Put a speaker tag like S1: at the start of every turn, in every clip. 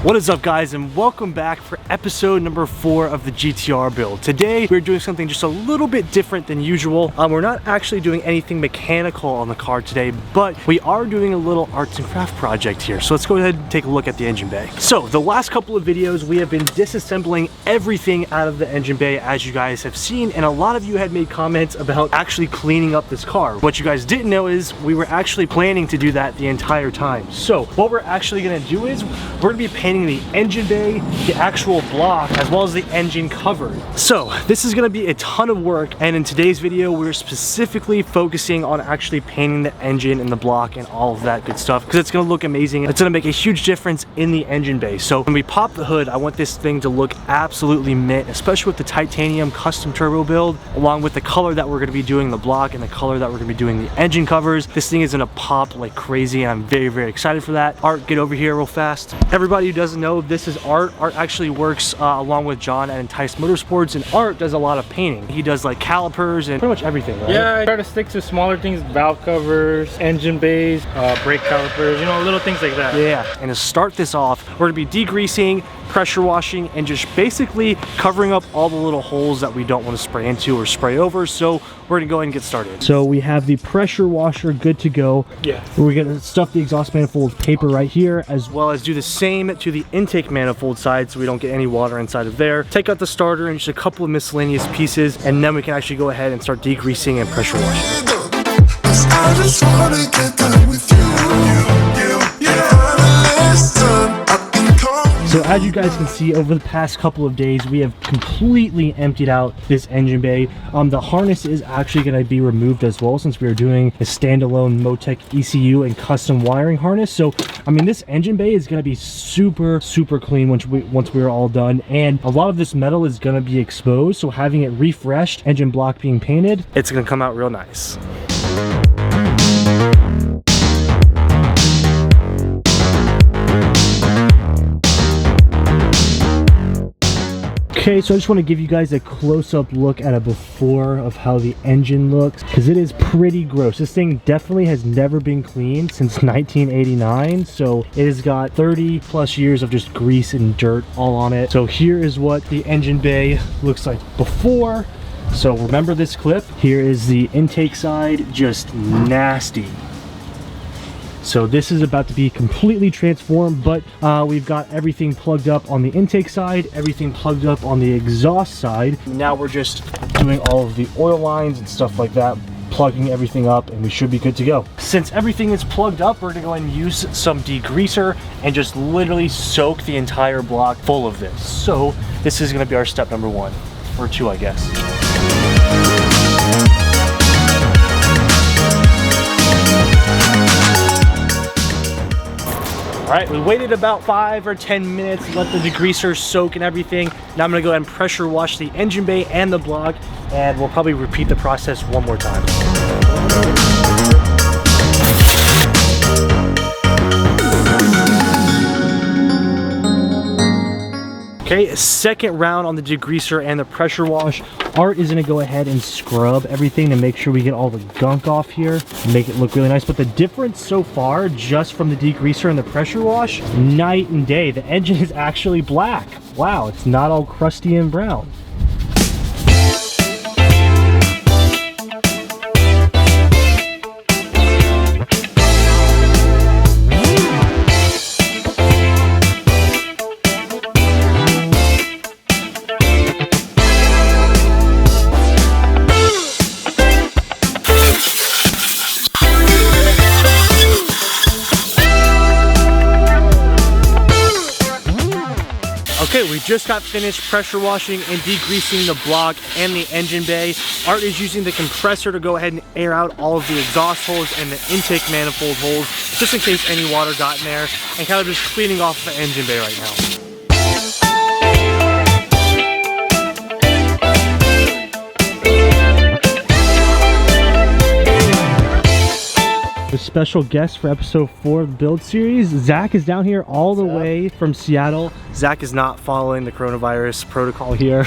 S1: What is up, guys, and welcome back for episode number 4 of the GTR build. Today we're doing something just a little bit different than usual. We're not actually doing anything mechanical on the car today, but we are doing a little arts and craft project here. So let's go ahead and take a look at the engine bay. So the last couple of videos we have been disassembling everything out of the engine bay, as you guys have seen, and a lot of you had made comments about actually cleaning up this car. What you guys didn't know is we were actually planning to do that the entire time. So what we're actually going to do is we're going to be painting the engine bay, the actual block, as well as the engine cover. So this is going to be a ton of work, and in today's video we're specifically focusing on actually painting the engine and the block and all of that good stuff, because it's going to look amazing. It's going to make a huge difference in the engine bay. So when we pop the hood, I want this thing to look absolutely mint, especially with the titanium custom turbo build, along with the color that we're going to be doing the block and the color that we're going to be doing the engine covers. This thing is going to pop like crazy, and I'm very excited for that. Art, get over here real fast. Everybody who doesn't know, this is Art. Art actually works along with John at Entice Motorsports, and Art does a lot of painting. He does like calipers and pretty much everything, right?
S2: Yeah, I try to stick to smaller things, valve covers, engine bays, brake calipers, you know, little things like that.
S1: Yeah, and to start this off, we're gonna be degreasing, pressure washing, and just basically covering up all the little holes that we don't want to spray into or spray over. So we're gonna go ahead and get started. So we have the pressure washer good to go.
S2: Yeah.
S1: We're gonna stuff the exhaust manifold paper right here, as well as do the same to the intake manifold side so we don't get any water inside of there. Take out the starter and just a couple of miscellaneous pieces, and then we can actually go ahead and start degreasing and pressure washing.
S3: I just wanna get done with you.
S1: So as you guys can see, over the past couple of days, we have completely emptied out this engine bay. The harness is actually going to be removed as well, since we are doing a standalone Motec ECU and custom wiring harness. So, I mean, this engine bay is going to be super clean once we're all done. And a lot of this metal is going to be exposed, so having it refreshed, engine block being painted, it's going to come out real nice. Okay, so I just want to give you guys a close-up look at a before of how the engine looks, because it is pretty gross. This thing definitely has never been cleaned since 1989, so it has got 30+ years of just grease and dirt all on it. So here is what the engine bay looks like before. So remember this clip. Here is the intake side, just nasty. So this is about to be completely transformed, but we've got everything plugged up on the intake side, everything plugged up on the exhaust side. Now we're just doing all of the oil lines and stuff like that, plugging everything up, and we should be good to go. Since everything is plugged up, we're gonna go ahead and use some degreaser and just literally soak the entire block full of this. So this is gonna be our step number 1, or 2, I guess. All right, we waited about 5 or 10 minutes, let the degreaser soak and everything. Now I'm gonna go ahead and pressure wash the engine bay and the block, and we'll probably repeat the process one more time. Okay, second round on the degreaser and the pressure wash. Art is gonna go ahead and scrub everything to make sure we get all the gunk off here, make it look really nice. But the difference so far, just from the degreaser and the pressure wash, night and day. The engine is actually black. Wow, it's not all crusty and brown. Okay, we just got finished pressure washing and degreasing the block and the engine bay. Art is using the compressor to go ahead and air out all of the exhaust holes and the intake manifold holes, just in case any water got in there, and kind of just cleaning off the engine bay right now. The special guest for episode 4 of the build series, Zach, is down here all the way from Seattle. Zach is not following the coronavirus protocol here.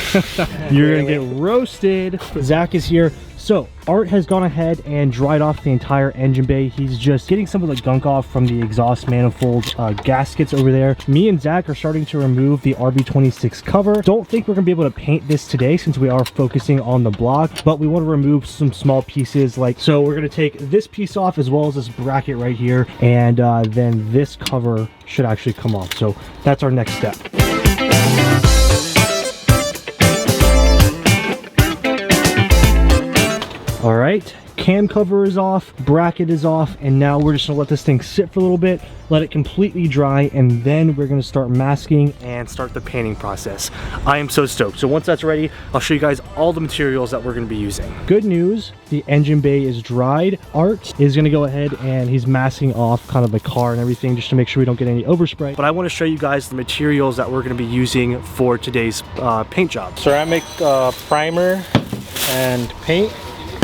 S1: You're gonna get roasted. Zach is here so Art has gone ahead and dried off the entire engine bay. He's just getting some of the gunk off from the exhaust manifold gaskets over there. Me and Zach are starting to remove the RB26 cover. Don't think we're gonna be able to paint this today since we are focusing on the block, but we want to remove some small pieces. Like, so we're gonna take this piece off as well as this bracket right here, and then this cover should actually come off. So that's our next step. All right, cam cover is off, bracket is off, and now we're just gonna let this thing sit for a little bit, let it completely dry, and then we're gonna start masking and start the painting process. I am so stoked. So once that's ready, I'll show you guys all the materials that we're gonna be using. Good news, the engine bay is dried. Art is gonna go ahead and he's masking off kind of the car and everything just to make sure we don't get any overspray. But I wanna show you guys the materials that we're gonna be using for today's paint job.
S2: Ceramic primer and paint.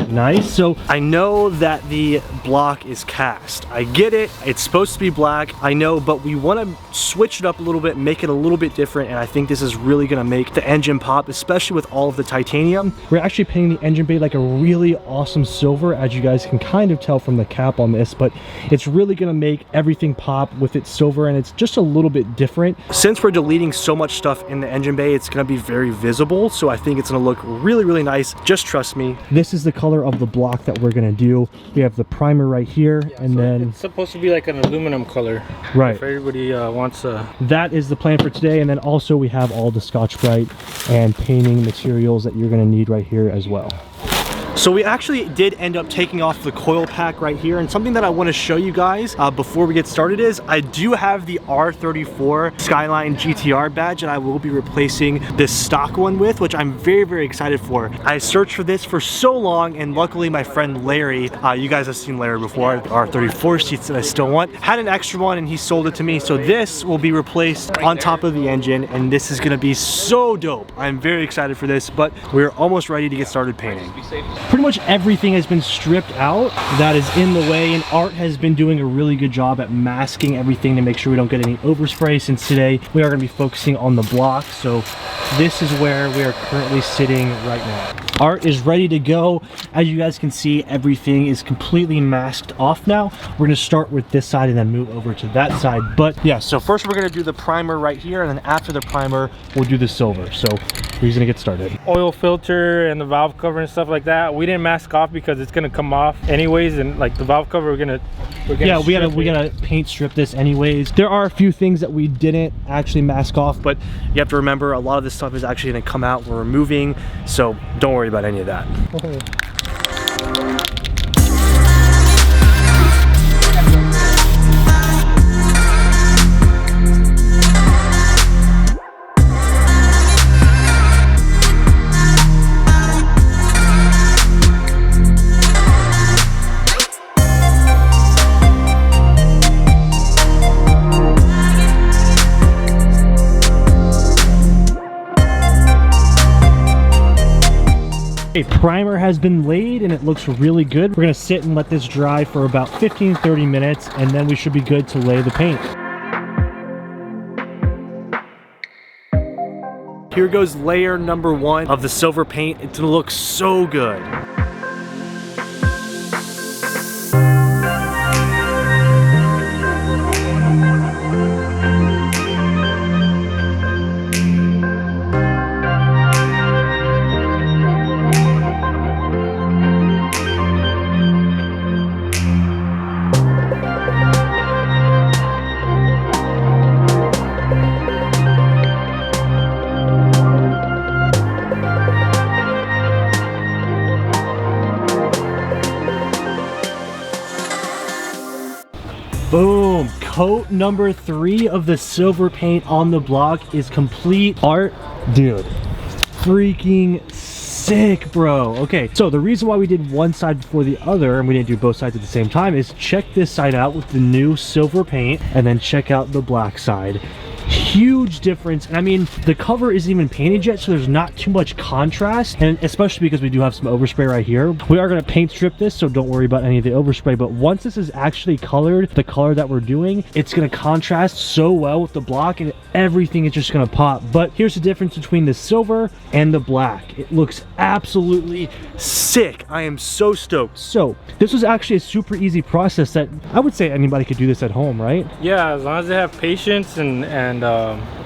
S1: Nice. So I know that the block is cast. I get it. It's supposed to be black. I know, but we want to switch it up a little bit, make it a little bit different. And I think this is really going to make the engine pop, especially with all of the titanium. We're actually painting the engine bay like a really awesome silver, as you guys can kind of tell from the cap on this, but it's really going to make everything pop with its silver, and it's just a little bit different. Since we're deleting so much stuff in the engine bay, it's going to be very visible. So I think it's going to look really, really nice. Just trust me. This is the color of the block that we're gonna do. We have the primer right here, and so then
S2: it's supposed to be like an aluminum color,
S1: right?
S2: If everybody wants
S1: that is the plan for today. And then also we have all the Scotch-Brite and painting materials that you're gonna need right here as well. So we actually did end up taking off the coil pack right here, and something that I want to show you guys before we get started is I do have the R32 Skyline GTR badge that I will be replacing this stock one with, which I'm very, very excited for. I searched for this for so long, and luckily my friend Larry, you guys have seen Larry before, the R34 seats that I still want, had an extra one and he sold it to me. So this will be replaced on top of the engine, and this is going to be so dope. I'm very excited for this, but we're almost ready to get started painting. Pretty much everything has been stripped out that is in the way, and Art has been doing a really good job at masking everything to make sure we don't get any overspray, since today we are going to be focusing on the block. So this is where we are currently sitting right now. Art is ready to go. As you guys can see, everything is completely masked off now. We're going to start with this side and then move over to that side. But yeah, so first we're going to do the primer right here, and then after the primer we'll do the silver. So we're going to get started.
S2: Oil filter and the valve cover and stuff like that, we didn't mask off because it's going to come off anyways, and like the valve cover we're gonna we gotta paint strip this anyways. There are a few things that we didn't actually mask off, but you have to remember a lot of this stuff is actually going to come out. We're removing, so don't worry about any of that. A primer has been laid and it looks really good. We're gonna sit and let this dry for about 15-30 minutes, and then we should be good to lay the paint. Here goes layer number one of the silver paint. It's gonna look so good. Boom, coat number 3 of the silver paint on the block is complete. Art, dude, freaking sick, bro. Okay, so the reason why we did one side before the other and we didn't do both sides at the same time is check this side out with the new silver paint, and then check out the black side.
S1: huge difference. And I mean, the cover isn't even painted yet, so there's not too much contrast, and especially because we do have some overspray right here. We are going to paint strip this, so don't worry about any of the overspray, but once this is actually colored the color that we're doing, it's going to contrast so well with the block, and everything is just going to pop. But here's the difference between the silver and the black. It looks absolutely sick. I am so stoked. So this was actually a super easy process that I would say anybody could do this at home, right?
S2: Yeah, as long as they have patience and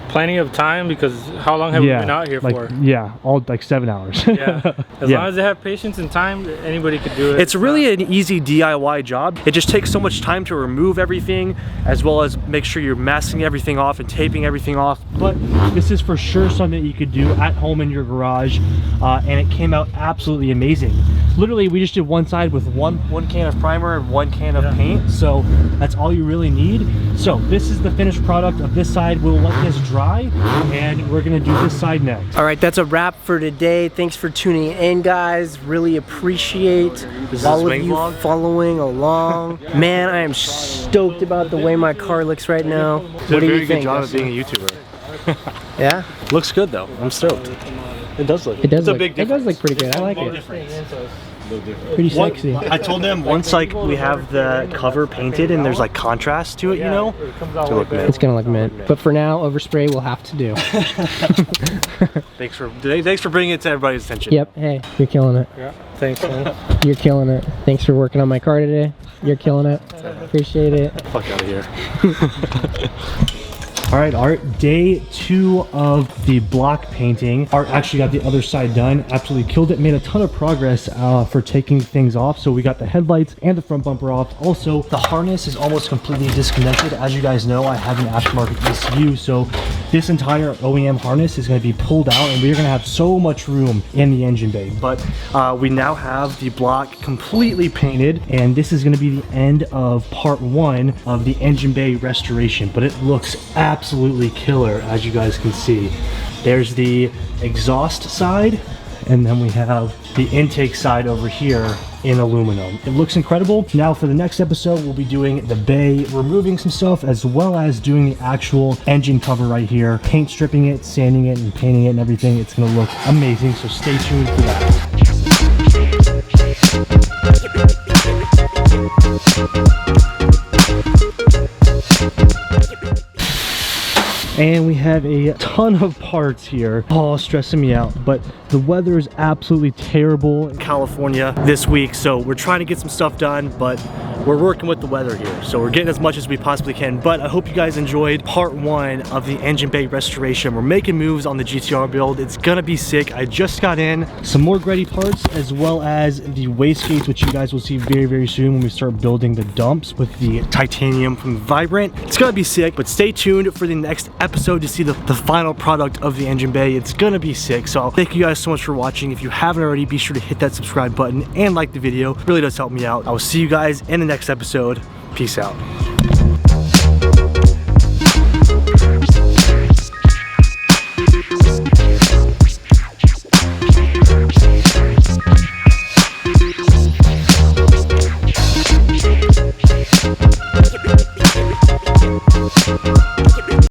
S2: plenty of time, because how long have we been out here for?
S1: Yeah, all like 7 hours.
S2: Yeah, as long as they have patience and time, anybody could do it.
S1: It's really an easy DIY job. It just takes so much time to remove everything, as well as make sure you're masking everything off and taping everything off. But this is for sure something that you could do at home in your garage, and it came out absolutely amazing. Literally, we just did one side with one can of primer and 1 can of paint, so that's all you really need. So this is the finished product of this side. We'll let this dry, and we're gonna do this side next.
S4: All right, that's a wrap for today. Thanks for tuning in, guys. Really appreciate all of you following along. Man, I am stoked about the way my car looks right now. What do you think?
S1: Very good job of being a YouTuber.
S4: Yeah?
S1: Looks good though. I'm stoked. It does look.
S4: It does
S1: it's
S4: look.
S1: A big
S4: it does look pretty good. I like it. Pretty sexy.
S1: I told them once like we have the cover painted and there's like contrast to it, you know,
S4: it's gonna look mint. But for now, overspray will have to do.
S1: Thanks for bringing it to everybody's attention.
S4: Yep. Hey, you're killing it.
S2: Yeah. Thanks, man.
S4: You're killing it. Thanks for working on my car today. You're killing it. Appreciate it.
S1: Fuck out of here. All right, Art, day 2 of the block painting. Art actually got the other side done, absolutely killed it, made a ton of progress for taking things off. So we got the headlights and the front bumper off. Also, the harness is almost completely disconnected. As you guys know, I have an aftermarket ECU, so this entire OEM harness is gonna be pulled out, and we're gonna have so much room in the engine bay. But we now have the block completely painted, and this is gonna be the end of part 1 of the engine bay restoration, but it looks absolutely killer, as you guys can see. There's the exhaust side, and then we have the intake side over here in aluminum. It looks incredible. Now for the next episode, we'll be doing the bay, removing some stuff, as well as doing the actual engine cover right here, paint stripping it, sanding it, and painting it and everything. It's gonna look amazing, so stay tuned for that. And we have a ton of parts here, all stressing me out, but the weather is absolutely terrible in California this week, so we're trying to get some stuff done, but we're working with the weather here, so we're getting as much as we possibly can. But I hope you guys enjoyed part 1 of the engine bay restoration. We're making moves on the GTR build. It's gonna be sick. I just got in some more Greddy parts, as well as the wastegates, which you guys will see very, very soon when we start building the dumps with the titanium from Vibrant. It's gonna be sick, but stay tuned for the next episode to see the final product of the engine bay. It's gonna be sick. So thank you guys so much for watching. If you haven't already, be sure to hit that subscribe button and like the video. It really does help me out. I will see you guys in the next episode. Peace out.